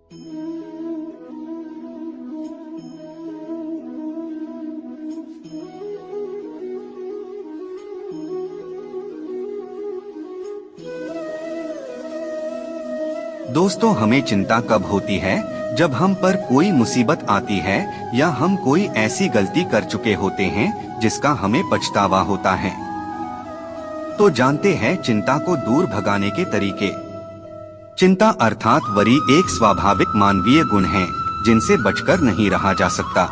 दोस्तों, हमें चिंता कब होती है? जब हम पर कोई मुसीबत आती है या हम कोई ऐसी गलती कर चुके होते हैं जिसका हमें पछतावा होता है। तो जानते हैं चिंता को दूर भगाने के तरीके। चिंता अर्थात वरी एक स्वाभाविक मानवीय गुण है जिनसे बचकर नहीं रहा जा सकता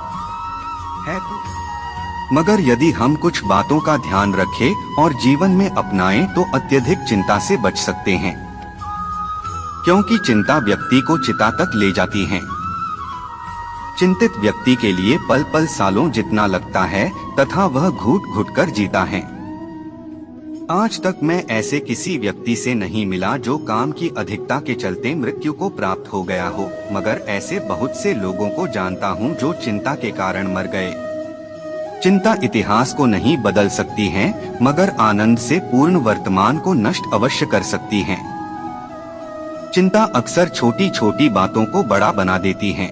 है। मगर यदि हम कुछ बातों का ध्यान रखें और जीवन में अपनाएं तो अत्यधिक चिंता से बच सकते हैं, क्योंकि चिंता व्यक्ति को चिता तक ले जाती है। चिंतित व्यक्ति के लिए पल पल सालों जितना लगता है तथा वह घुट घुट कर जीता है। आज तक मैं ऐसे किसी व्यक्ति से नहीं मिला जो काम की अधिकता के चलते मृत्यु को प्राप्त हो गया हो, मगर ऐसे बहुत से लोगों को जानता हूँ जो चिंता के कारण मर गए। चिंता इतिहास को नहीं बदल सकती है, मगर आनंद से पूर्ण वर्तमान को नष्ट अवश्य कर सकती है। चिंता अक्सर छोटी छोटी बातों को बड़ा बना देती है।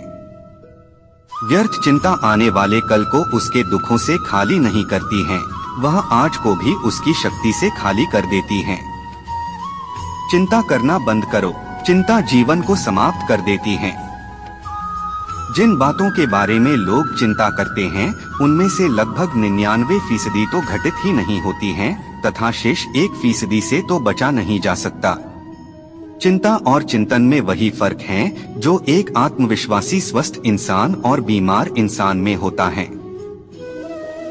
व्यर्थ चिंता आने वाले कल को उसके दुखों से खाली नहीं करती है, वह आज को भी उसकी शक्ति से खाली कर देती है। चिंता करना बंद करो, चिंता जीवन को समाप्त कर देती है। जिन बातों के बारे में लोग चिंता करते हैं उनमें से लगभग 99% तो घटित ही नहीं होती हैं, तथा शेष 1% से तो बचा नहीं जा सकता। चिंता और चिंतन में वही फर्क है जो एक आत्मविश्वासी स्वस्थ इंसान और बीमार इंसान में होता है।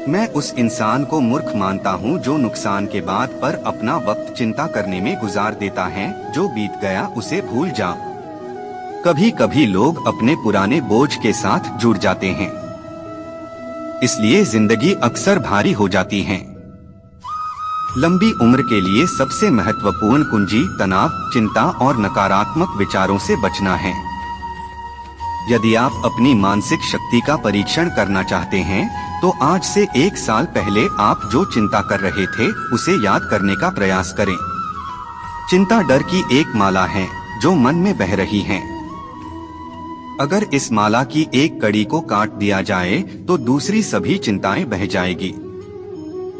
मैं उस इंसान को मूर्ख मानता हूँ जो नुकसान के बाद पर अपना वक्त चिंता करने में गुजार देता है। जो बीत गया उसे भूल जाओ। कभी कभी लोग अपने पुराने बोझ के साथ जुड़ जाते हैं, इसलिए जिंदगी अक्सर भारी हो जाती है। लंबी उम्र के लिए सबसे महत्वपूर्ण कुंजी तनाव, चिंता और नकारात्मक विचारों से बचना है। यदि आप अपनी मानसिक शक्ति का परीक्षण करना चाहते हैं तो आज से 1 साल पहले आप जो चिंता कर रहे थे उसे याद करने का प्रयास करें। चिंता डर की एक माला है जो मन में बह रही है। अगर इस माला की एक कड़ी को काट दिया जाए तो दूसरी सभी चिंताएं बह जाएगी।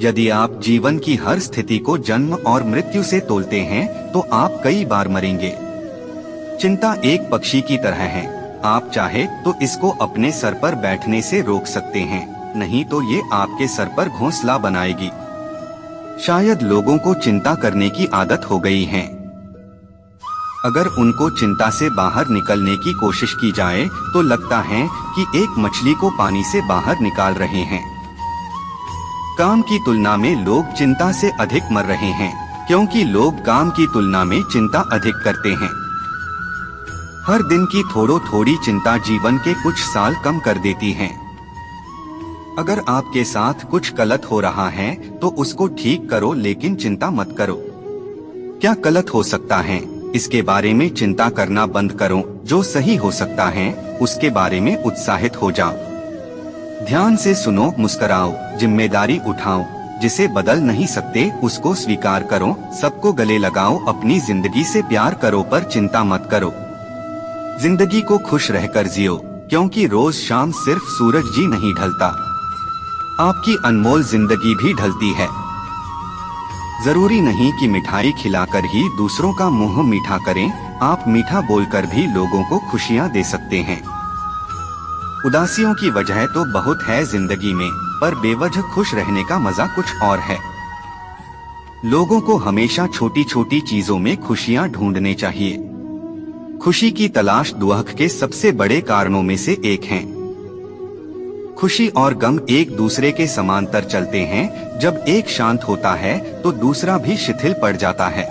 यदि आप जीवन की हर स्थिति को जन्म और मृत्यु से तोलते हैं तो आप कई बार मरेंगे। चिंता एक पक्षी की तरह है, आप चाहे तो इसको अपने सर पर बैठने से रोक सकते हैं, नहीं तो ये आपके सर पर घोंसला बनाएगी। शायद लोगों को चिंता करने की आदत हो गई है। अगर उनको चिंता से बाहर निकलने की कोशिश की जाए तो लगता है कि एक मछली को पानी से बाहर निकाल रहे हैं। काम की तुलना में लोग चिंता से अधिक मर रहे हैं, क्योंकि लोग काम की तुलना में चिंता अधिक करते हैं। हर दिन की थोड़ी चिंता जीवन के कुछ साल कम कर देती है। अगर आपके साथ कुछ गलत हो रहा है तो उसको ठीक करो, लेकिन चिंता मत करो। क्या गलत हो सकता है इसके बारे में चिंता करना बंद करो। जो सही हो सकता है उसके बारे में उत्साहित हो जाओ। ध्यान से सुनो, मुस्कुराओ, जिम्मेदारी उठाओ। जिसे बदल नहीं सकते उसको स्वीकार करो। सबको गले लगाओ, अपनी जिंदगी से प्यार करो, पर चिंता मत करो। जिंदगी को खुश रहकर जियो, क्योंकि रोज शाम सिर्फ सूरज जी नहीं ढलता, आपकी अनमोल जिंदगी भी ढलती है। जरूरी नहीं कि मिठाई खिलाकर ही दूसरों का मुंह मीठा करें, आप मीठा बोलकर भी लोगों को खुशियां दे सकते हैं। उदासियों की वजह तो बहुत है जिंदगी में, पर बेवजह खुश रहने का मजा कुछ और है। लोगों को हमेशा छोटी छोटी चीजों में खुशियां ढूंढने चाहिए। खुशी की तलाश दुख के सबसे बड़े कारणों में से एक है। खुशी और गम एक दूसरे के समांतर चलते हैं। जब एक शांत होता है तो दूसरा भी शिथिल पड़ जाता है।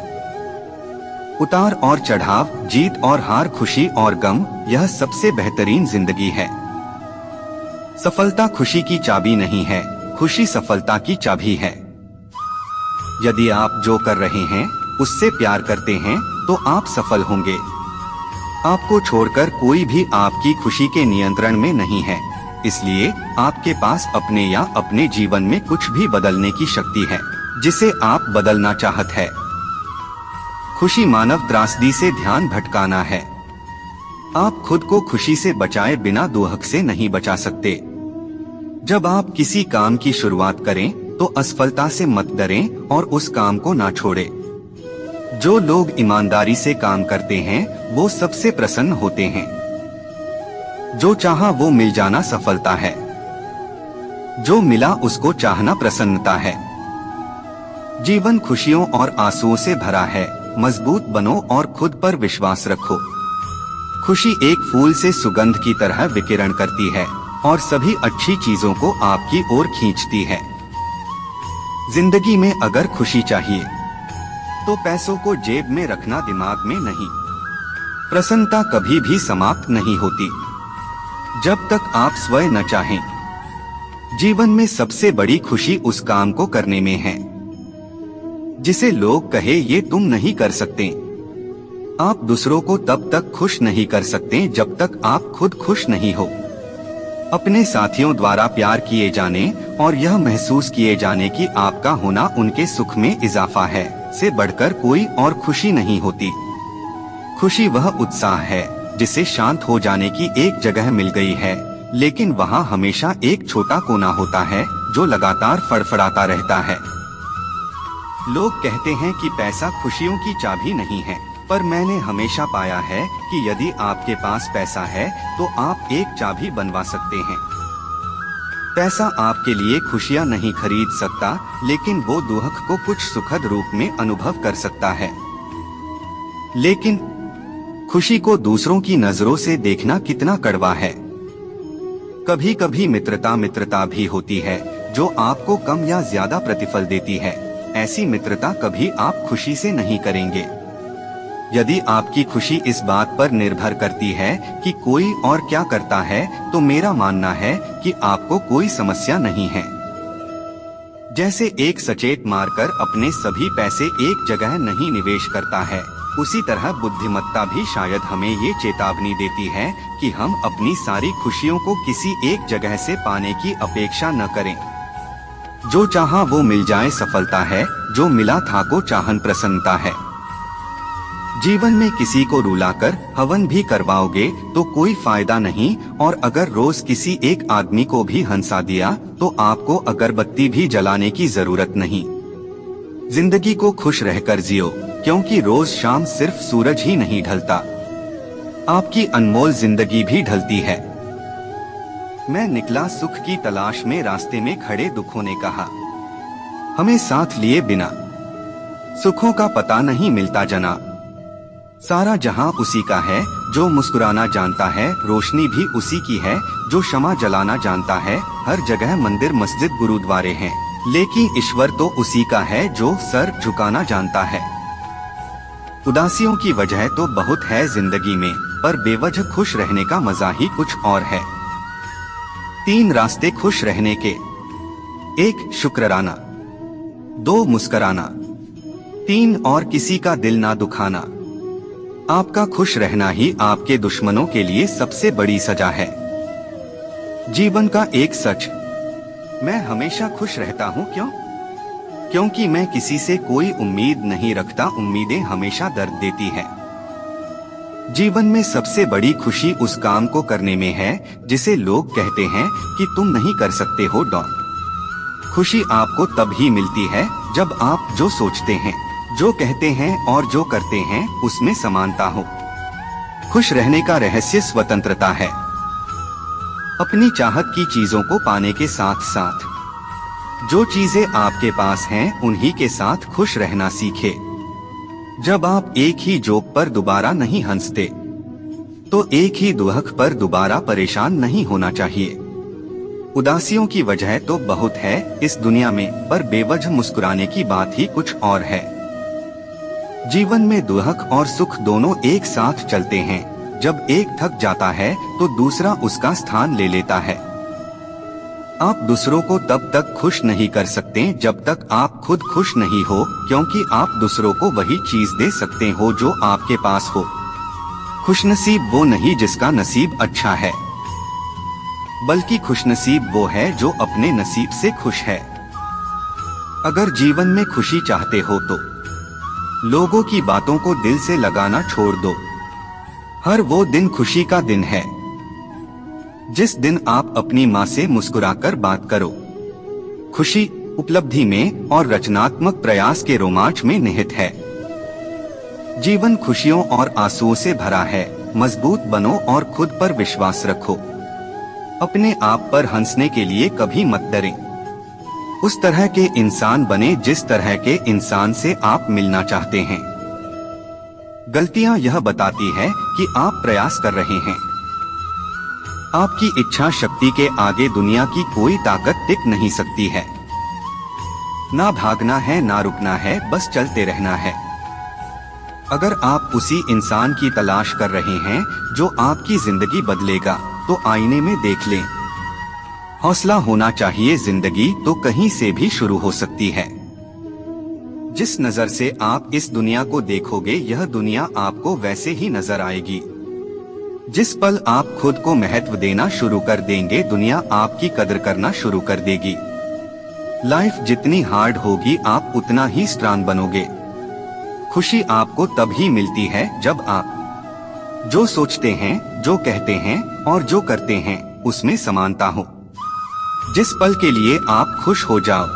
उतार और चढ़ाव, जीत और हार, खुशी और गम, यह सबसे बेहतरीन जिंदगी है। सफलता खुशी की चाबी नहीं है, खुशी सफलता की चाबी है। यदि आप जो कर रहे हैं उससे प्यार करते हैं तो आप सफल होंगे। आपको छोड़कर कोई भी आपकी खुशी के नियंत्रण में नहीं है, इसलिए आपके पास अपने या अपने जीवन में कुछ भी बदलने की शक्ति है जिसे आप बदलना चाहत है। खुशी मानव त्रासदी से ध्यान भटकाना है। आप खुद को खुशी से बचाए बिना दुहक से नहीं बचा सकते। जब आप किसी काम की शुरुआत करें तो असफलता से मत डरें और उस काम को ना छोड़ें। जो लोग ईमानदारी से काम करते हैं वो सबसे प्रसन्न होते हैं। जो चाहा वो मिल जाना सफलता है, जो मिला उसको चाहना प्रसन्नता है। जीवन खुशियों और आंसुओं से भरा है, मजबूत बनो और खुद पर विश्वास रखो। खुशी एक फूल से सुगंध की तरह विकिरण करती है और सभी अच्छी चीजों को आपकी ओर खींचती है। जिंदगी में अगर खुशी चाहिए तो पैसों को जेब में रखना, दिमाग में नहीं। प्रसन्नता कभी भी समाप्त नहीं होती जब तक आप स्वयं न चाहें। जीवन में सबसे बड़ी खुशी उस काम को करने में है जिसे लोग कहे ये तुम नहीं कर सकते। आप दूसरों को तब तक खुश नहीं कर सकते जब तक आप खुद खुश नहीं हो। अपने साथियों द्वारा प्यार किए जाने और यह महसूस किए जाने कि आपका होना उनके सुख में इजाफा है से बढ़कर कोई और खुशी नहीं होती। खुशी वह उत्साह है जिसे शांत हो जाने की एक जगह मिल गई है, लेकिन वहाँ हमेशा एक छोटा कोना होता है जो लगातार फड़फड़ाता रहता है। लोग कहते हैं कि पैसा खुशियों की चाबी नहीं है, पर मैंने हमेशा पाया है कि यदि आपके पास पैसा है तो आप एक चाबी बनवा सकते हैं। पैसा आपके लिए खुशियां नहीं खरीद सकता, लेकिन वो दुख को कुछ सुखद रूप में अनुभव कर सकता है। लेकिन खुशी को दूसरों की नजरों से देखना कितना कड़वा है। कभी कभी मित्रता भी होती है जो आपको कम या ज्यादा प्रतिफल देती है। ऐसी मित्रता कभी आप खुशी से नहीं करेंगे। यदि आपकी खुशी इस बात पर निर्भर करती है कि कोई और क्या करता है, तो मेरा मानना है कि आपको कोई समस्या नहीं है। जैसे एक सचेत मारकर अपने सभी पैसे एक जगह नहीं निवेश करता है, उसी तरह बुद्धिमत्ता भी शायद हमें ये चेतावनी देती है कि हम अपनी सारी खुशियों को किसी एक जगह से पाने की अपेक्षा न करें। जो चाहा वो मिल जाए सफलता है, जो मिला था को चाहन प्रसन्नता है। जीवन में किसी को रुलाकर हवन भी करवाओगे तो कोई फायदा नहीं, और अगर रोज किसी एक आदमी को भी हंसा दिया तो आपको अगरबत्ती भी जलाने की जरूरत नहीं। जिंदगी को खुश रहकर जियो, क्योंकि रोज शाम सिर्फ सूरज ही नहीं ढलता, आपकी अनमोल जिंदगी भी ढलती है। मैं निकला सुख की तलाश में, रास्ते में खड़े दुखों ने कहा हमें साथ लिए बिना सुखों का पता नहीं मिलता जना। सारा जहां उसी का है जो मुस्कुराना जानता है, रोशनी भी उसी की है जो शमा जलाना जानता है। हर जगह मंदिर मस्जिद गुरुद्वारे हैं, लेकिन ईश्वर तो उसी का है जो सर झुकाना जानता है। उदासियों की वजह तो बहुत है जिंदगी में, पर बेवजह खुश रहने का मजा ही कुछ और है। 3 रास्ते खुश रहने के। 1 शुक्राना, 2 मुस्कुराना, 3 और किसी का दिल ना दुखाना। आपका खुश रहना ही आपके दुश्मनों के लिए सबसे बड़ी सजा है। जीवन का एक सच, मैं हमेशा खुश रहता हूँ। क्यों? क्योंकि मैं किसी से कोई उम्मीद नहीं रखता, उम्मीदें हमेशा दर्द देती है। जीवन में सबसे बड़ी खुशी उस काम को करने में है जिसे लोग कहते हैं कि तुम नहीं कर सकते हो। खुशी आपको तब ही मिलती है जब आप जो सोचते हैं, जो कहते हैं और जो करते हैं उसमें समानता हो। खुश रहने का रहस्य स्वतंत्रता है। अपनी चाहत की चीजों को पाने के साथ साथ जो चीजें आपके पास हैं उन्हीं के साथ खुश रहना सीखे। जब आप एक ही जोक पर दोबारा नहीं हंसते, तो एक ही दुख पर दोबारा परेशान नहीं होना चाहिए। उदासियों की वजह तो बहुत है इस दुनिया में, पर बेवजह मुस्कुराने की बात ही कुछ और है। जीवन में दुख और सुख दोनों एक साथ चलते हैं। जब एक थक जाता है तो दूसरा उसका स्थान ले लेता है। आप दूसरों को तब तक खुश नहीं कर सकते जब तक आप खुद खुश नहीं हो, क्योंकि आप दूसरों को वही चीज दे सकते हो जो आपके पास हो। खुशनसीब वो नहीं जिसका नसीब अच्छा है, बल्कि खुशनसीब वो है जो अपने नसीब से खुश है। अगर जीवन में खुशी चाहते हो तो लोगों की बातों को दिल से लगाना छोड़ दो। हर वो दिन खुशी का दिन है जिस दिन आप अपनी माँ से मुस्कुराकर बात करो। खुशी उपलब्धि में और रचनात्मक प्रयास के रोमांच में निहित है। जीवन खुशियों और आंसुओं से भरा है। मजबूत बनो और खुद पर विश्वास रखो। अपने आप पर हंसने के लिए कभी मत डरें। उस तरह के इंसान बने जिस तरह के इंसान से आप मिलना चाहते हैं। गलतियां यह बताती है कि आप प्रयास कर रहे हैं। आपकी इच्छा शक्ति के आगे दुनिया की कोई ताकत टिक नहीं सकती है। ना भागना है ना रुकना है, बस चलते रहना है। अगर आप उसी इंसान की तलाश कर रहे हैं जो आपकी जिंदगी बदलेगा, तो आईने में देख लें। हौसला होना चाहिए, जिंदगी तो कहीं से भी शुरू हो सकती है। जिस नजर से आप इस दुनिया को देखोगे, यह दुनिया आपको वैसे ही नजर आएगी। जिस पल आप खुद को महत्व देना शुरू कर देंगे, दुनिया आपकी कदर करना शुरू कर देगी। लाइफ जितनी हार्ड होगी, आप उतना ही स्ट्रांग बनोगे। खुशी आपको तभी मिलती है जब आप जो सोचते हैं, जो कहते हैं और जो करते हैं, उसमें समानता हो। जिस पल के लिए आप खुश हो जाओ,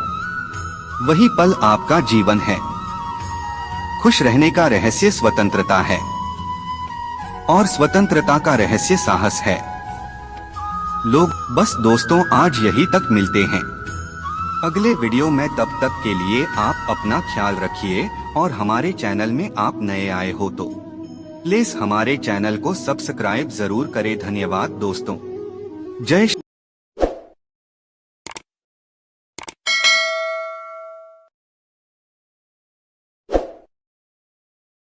वही पल आपका जीवन है। खुश रहने का रहस्य स्वतंत्रता है और स्वतंत्रता का रहस्य साहस है। लोग बस दोस्तों आज यही तक मिलते हैं। अगले वीडियो में, तब तक के लिए आप अपना ख्याल रखिए और हमारे चैनल में आप नए आए हो तो प्लीज हमारे चैनल को सब्सक्राइब जरूर करें। धन्यवाद दोस्तों। जय